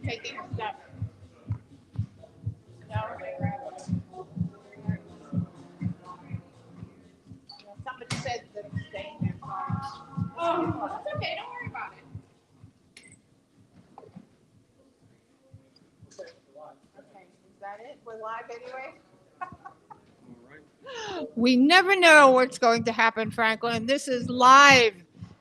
taking stuff. No, they grab it. Somebody said that it's staying there. Oh, that's okay. Don't worry about it. Okay, is that it? We're live anyway. We never know what's going to happen, Franklin. This is live.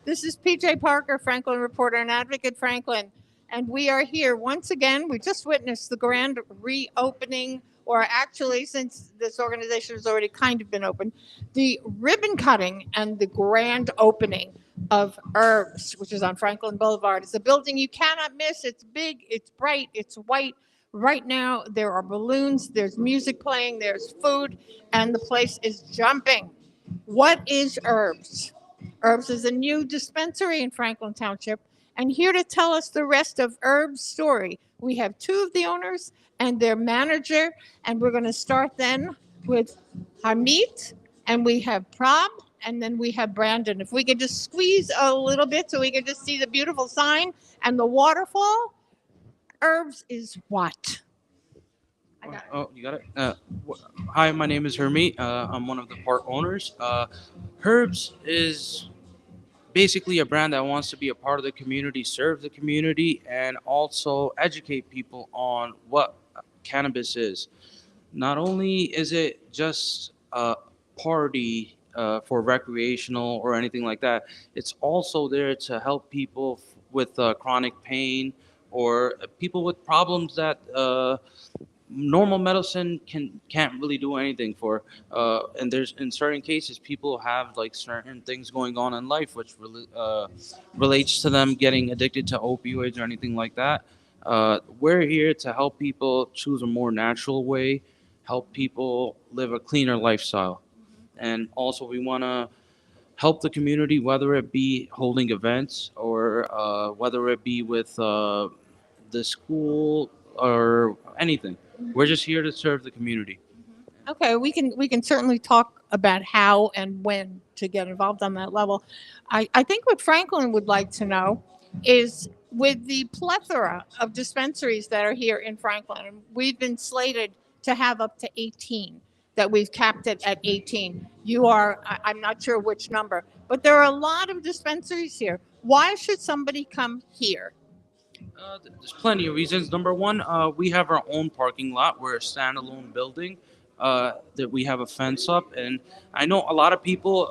This is PJ Parker, Franklin reporter and advocate Franklin. And we are here once again. We just witnessed the grand reopening, or actually, since this organization has already kind of been open, the ribbon cutting and the grand opening of Herbs, which is on Franklin Boulevard. It's a building you cannot miss. It's big, it's bright, it's white. Right now, there are balloons, there's music playing, there's food, and the place is jumping. What is Herbs? Herbs is a new dispensary in Franklin Township. And here to tell us the rest of Herbs' story, we have two of the owners and their manager. And we're going to start then with Hamid, and we have Prab, and then we have Brandon. If we could just squeeze a little bit so we can just see the beautiful sign and the waterfall. Herbs is what? I got it. Oh, you got it. Hi, my name is Hermit. I'm one of the part owners. Herbs is basically a brand that wants to be a part of the community, serve the community, and also educate people on what cannabis is. Not only is it just a party for recreational or anything like that, it's also there to help people with chronic pain or people with problems that normal medicine can't really do anything for. And there's in certain cases people have like certain things going on in life which relates to them getting addicted to opioids or anything like that. We're here to help people choose a more natural way, help people live a cleaner lifestyle, and also we want to help the community, whether it be holding events or whether it be with the school or anything. We're just here to serve the community. Okay, we can certainly talk about how and when to get involved on that level. I think what Franklin would like to know is with the plethora of dispensaries that are here in Franklin, and we've been slated to have up to 18, that we've capped it at 18. You are, I'm not sure which number, but there are a lot of dispensaries here. Why should somebody come here? There's plenty of reasons. Number one, we have our own parking lot. We're a standalone building that we have a fence up, and I know a lot of people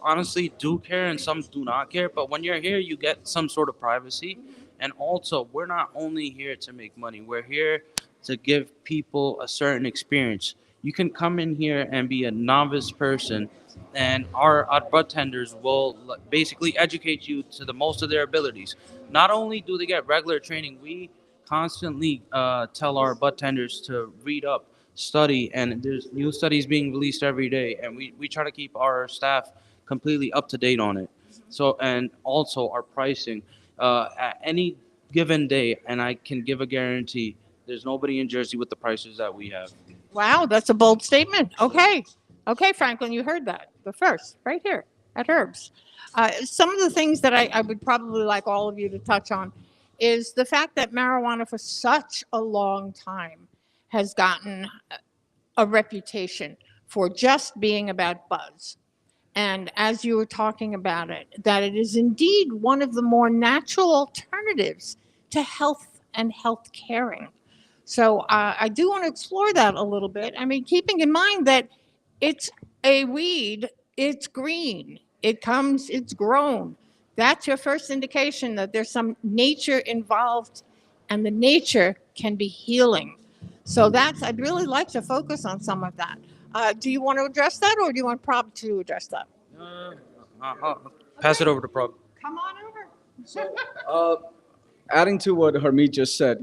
honestly do care and some do not care. But when you're here, you get some sort of privacy, and also we're not only here to make money. We're here to give people a certain experience. You can come in here and be a novice person, and our bud tenders will basically educate you to the most of their abilities. Not only do they get regular training, we constantly tell our bud tenders to read up, study, and there's new studies being released every day, and we try to keep our staff completely up to date on it. So, and also our pricing at any given day, and I can give a guarantee there's nobody in Jersey with the prices that we have. Wow, that's a bold statement. Okay. Okay, Franklin, you heard that. The first, right here at Herbs. Some of the things that I would probably like all of you to touch on is the fact that marijuana for such a long time has gotten a reputation for just being about buzz. And as you were talking about it, that it is indeed one of the more natural alternatives to health and health caring. So I do want to explore that a little bit. I mean, keeping in mind that it's a weed, it's green, it's grown. That's your first indication that there's some nature involved, and the nature can be healing. So I'd really like to focus on some of that. Do you want to address that, or do you want Prob to address that? I'll pass it over to Prab. Come on over. So, adding to what Harmeet just said,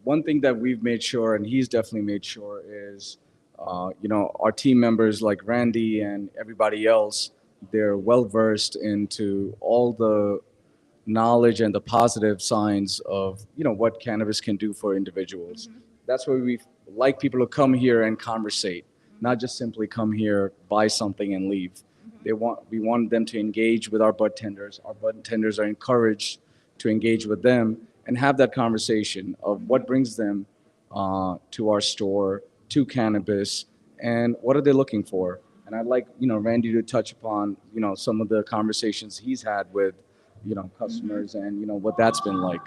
one thing that we've made sure, and he's definitely made sure, is, our team members like Randy and everybody else, they're well versed into all the knowledge and the positive signs of, what cannabis can do for individuals. That's why we like people to come here and conversate, not just simply come here, buy something and leave. We want them to engage with our bud tenders. Our bud tenders are encouraged to engage with them, and have that conversation of what brings them to our store, to cannabis, and what are they looking for. And I'd like, Randy to touch upon, some of the conversations he's had with, customers and, what that's been like.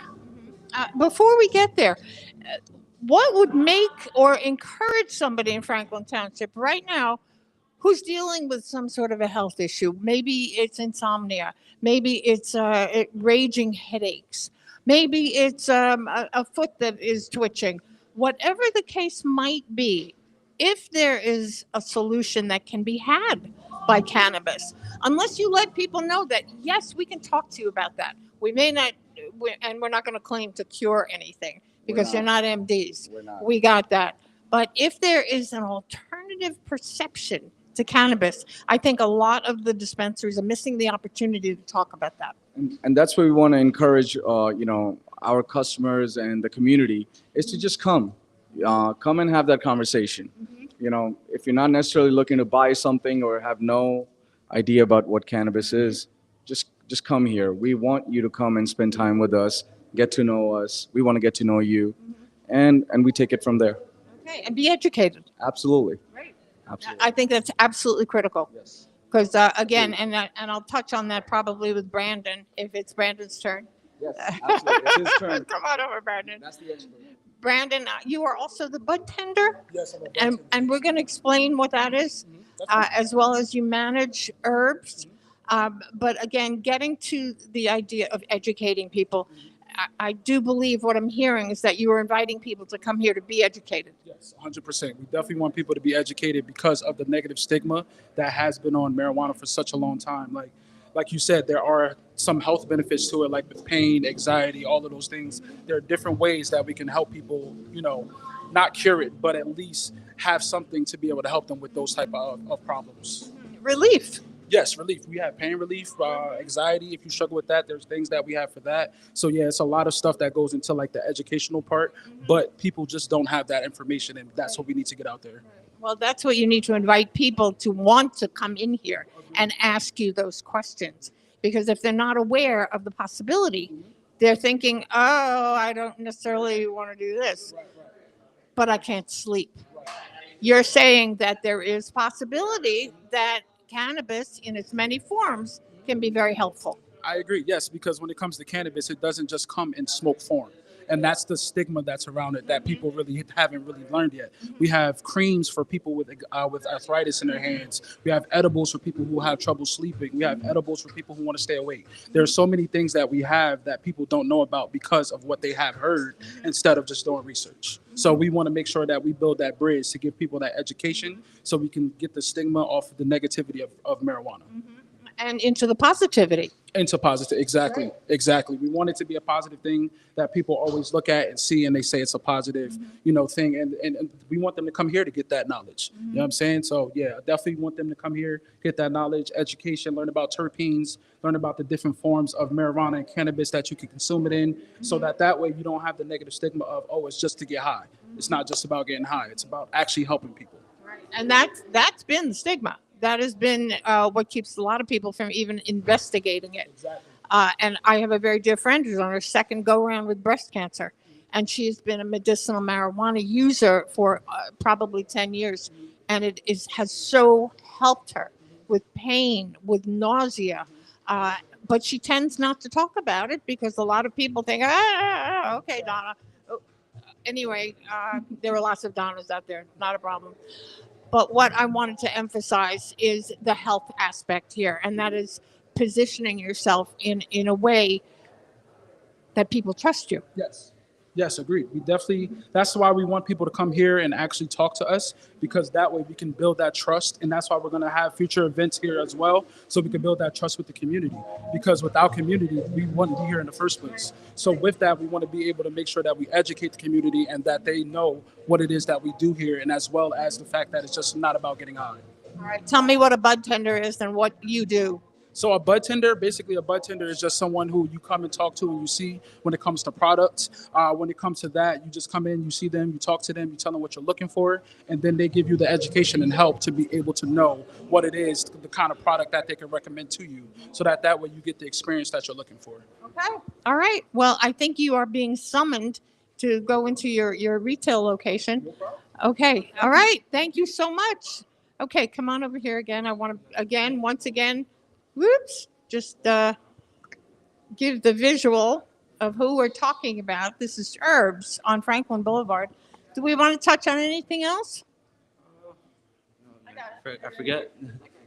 Before we get there, what would make or encourage somebody in Franklin Township right now who's dealing with some sort of a health issue? Maybe it's insomnia, maybe it's raging headaches, maybe it's a foot that is twitching. Whatever the case might be, if there is a solution that can be had by cannabis, unless you let people know that, yes, we can talk to you about that. We may not, and we're not going to claim to cure anything because you're not MDs. We're not. We got that. But if there is an alternative perception to cannabis, I think a lot of the dispensaries are missing the opportunity to talk about that. And that's what we want to encourage, our customers and the community is to just come and have that conversation. If you're not necessarily looking to buy something or have no idea about what cannabis is, just come here. We want you to come and spend time with us, get to know us. We want to get to know you, and we take it from there. Okay, and be educated. Absolutely. Right. Absolutely. I think that's absolutely critical. Yes. Because again, and I'll touch on that probably with Brandon if it's Brandon's turn. Yes, absolutely. It's his turn. Come on over, Brandon. That's the expert. Brandon, you are also the bud tender, Yes, I'm a and we're going to explain what that is, as well as you manage herbs. But again, getting to the idea of educating people, I do believe what I'm hearing is that you are inviting people to come here to be educated. Yes, 100%. We definitely want people to be educated because of the negative stigma that has been on marijuana for such a long time. Like you said, there are some health benefits to it, like with pain, anxiety, all of those things. There are different ways that we can help people, not cure it, but at least have something to be able to help them with those type of problems. Relief. Yes, relief. We have pain relief, anxiety. If you struggle with that, there's things that we have for that. So yeah, it's a lot of stuff that goes into like the educational part, but people just don't have that information, and that's what we need to get out there. Well, that's what you need to invite people to want to come in here and ask you those questions. Because if they're not aware of the possibility, they're thinking, oh, I don't necessarily want to do this, but I can't sleep. You're saying that there is possibility that cannabis in its many forms can be very helpful. I agree, yes, because when it comes to cannabis, it doesn't just come in smoke form. And that's the stigma that's around it that people really haven't really learned yet. We have creams for people with arthritis in their hands. We have edibles for people who have trouble sleeping. We have edibles for people who want to stay awake. There are so many things that we have that people don't know about because of what they have heard instead of just doing research. So we want to make sure that we build that bridge to give people that education so we can get the stigma off of the negativity of marijuana. And into the positivity. Into positive, exactly. We want it to be a positive thing that people always look at and see, and they say it's a positive, thing. And we want them to come here to get that knowledge. You know what I'm saying? So yeah, I definitely want them to come here, get that knowledge, education, learn about terpenes, learn about the different forms of marijuana and cannabis that you can consume it in, so that way you don't have the negative stigma of, oh, it's just to get high. It's not just about getting high. It's about actually helping people. Right. And that's been the stigma. That has been what keeps a lot of people from even investigating it. Exactly. And I have a very dear friend who's on her second go-around with breast cancer. And she's been a medicinal marijuana user for probably 10 years. And it has so helped her with pain, with nausea. But she tends not to talk about it because a lot of people think, okay, Donna. Anyway, there are lots of Donnas out there. Not a problem. But what I wanted to emphasize is the health aspect here, and that is positioning yourself in a way that people trust you. Yes, agreed. We definitely, that's why we want people to come here and actually talk to us, because that way we can build that trust. And that's why we're going to have future events here as well, so we can build that trust with the community, because without community, we wouldn't be here in the first place. So with that, we want to be able to make sure that we educate the community and that they know what it is that we do here, and as well as the fact that it's just not about getting high. All right, tell me what a bud tender is and what you do. So a bud tender, basically a bud tender is just someone who you come and talk to and you see when it comes to products. When it comes to that, you just come in, you see them, you talk to them, you tell them what you're looking for, and then they give you the education and help to be able to know what it is, the kind of product that they can recommend to you, so that way you get the experience that you're looking for. Okay. All right. Well, I think you are being summoned to go into your retail location. Okay. All right. Thank you so much. Okay. Come on over here again. I want to, again, once again, whoops, just give the visual of who we're talking about. This is Herbs on Franklin Boulevard. Do we want to touch on anything else? I forget.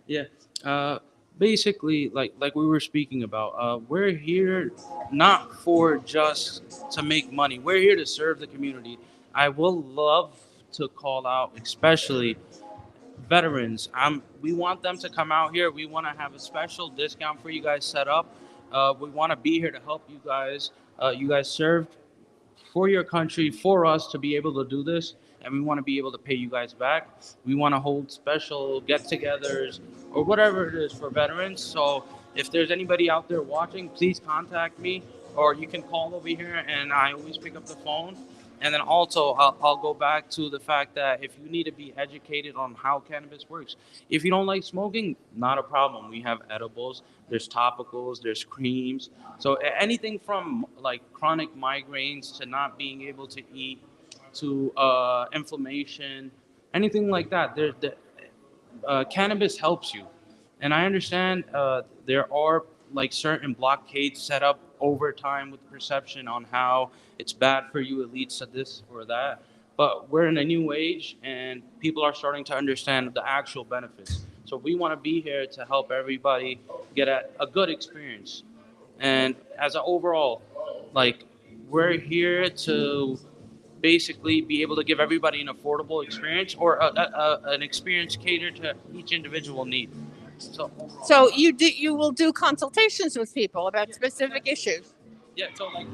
Yeah. Basically, like we were speaking about, we're here not for just to make money. We're here to serve the community. I will love to call out, especially veterans. We want them to come out here. We want to have a special discount for you guys set up. We want to be here to help you guys. You guys served for your country, for us to be able to do this, and we want to be able to pay you guys back. We want to hold special get-togethers or whatever it is for veterans. So if there's anybody out there watching, please contact me, or you can call over here, and I always pick up the phone. And then also, I'll go back to the fact that if you need to be educated on how cannabis works, if you don't like smoking, not a problem. We have edibles, there's topicals, there's creams. So anything from like chronic migraines to not being able to eat to inflammation, anything like that. Cannabis helps you. And I understand there are like certain blockades set up over time with perception on how it's bad for you, it leads to this or that. But we're in a new age and people are starting to understand the actual benefits. So we want to be here to help everybody get a good experience. And as an overall, like, we're here to basically be able to give everybody an affordable experience or an experience catered to each individual need. So overall, So you will do consultations with people about specific issues. yeah. So like,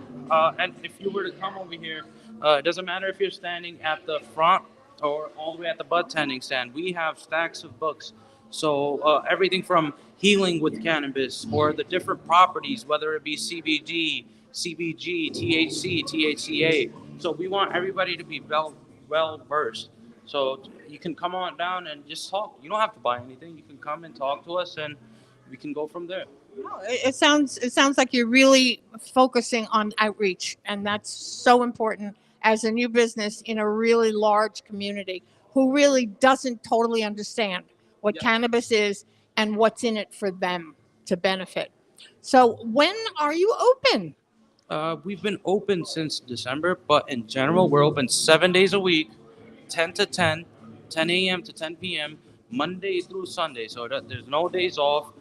and if you were to come over here, it doesn't matter if you're standing at the front or all the way at the bud tending stand. We have stacks of books. So everything from healing with cannabis or the different properties, whether it be CBD, CBG, THC, THCA. So we want everybody to be well versed. So you can come on down and just talk. You don't have to buy anything. You can come and talk to us, and we can go from there. No, it sounds like you're really focusing on outreach, and that's so important as a new business in a really large community who really doesn't totally understand what Yeah. cannabis is and what's in it for them to benefit. So when are you open? We've been open since December, but in general, we're open 7 days a week, 10 to 10, 10 a.m. to 10 p.m., Monday through Sunday. So there's no days off.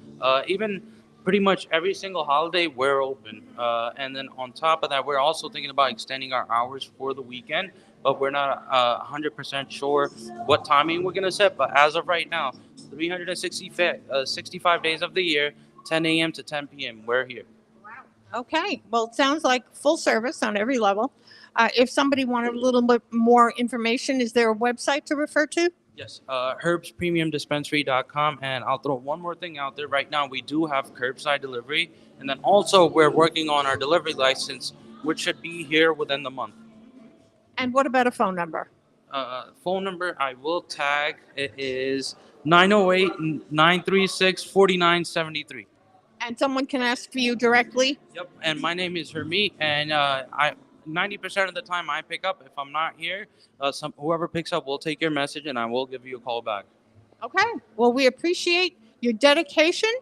Even pretty much every single holiday, we're open. And then on top of that, we're also thinking about extending our hours for the weekend, but we're not 100% sure what timing we're going to set. But as of right now, 365 days of the year, 10 a.m. to 10 p.m., we're here. Okay, well, it sounds like full service on every level. If somebody wanted a little bit more information, is there a website to refer to? Yes, herbspremiumdispensary.com. And I'll throw one more thing out there. Right now, we do have curbside delivery. And then also, we're working on our delivery license, which should be here within the month. And what about a phone number? Phone number, I will tag. It is 908-936-4973. And someone can ask for you directly? Yep, and my name is Hermit, and 90% of the time I pick up. If I'm not here, whoever picks up will take your message, and I will give you a call back. Okay. Well, we appreciate your dedication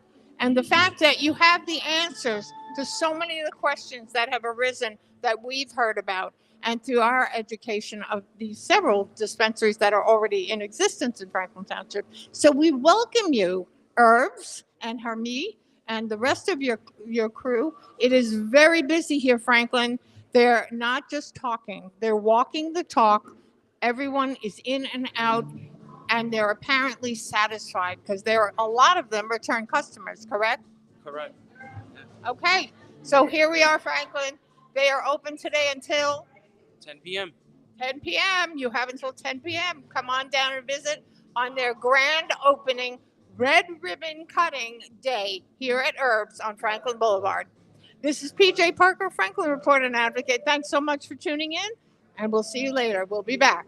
and the fact that you have the answers to so many of the questions that have arisen that we've heard about, and through our education of these several dispensaries that are already in existence in Franklin Township. So we welcome you, Herbs and Hermie, and the rest of your crew. It is very busy here, Franklin. They're not just talking, they're walking the talk. Everyone is in and out, and they're apparently satisfied because there are a lot of them return customers, correct? Correct. Okay, so here we are, Franklin. They are open today until 10 p.m. 10 p.m. You have until 10 p.m. Come on down and visit on their grand opening red ribbon cutting day here at Herbs on Franklin Boulevard. This is PJ Parker, Franklin Reporter and Advocate. Thanks so much for tuning in, and we'll see you later. We'll be back.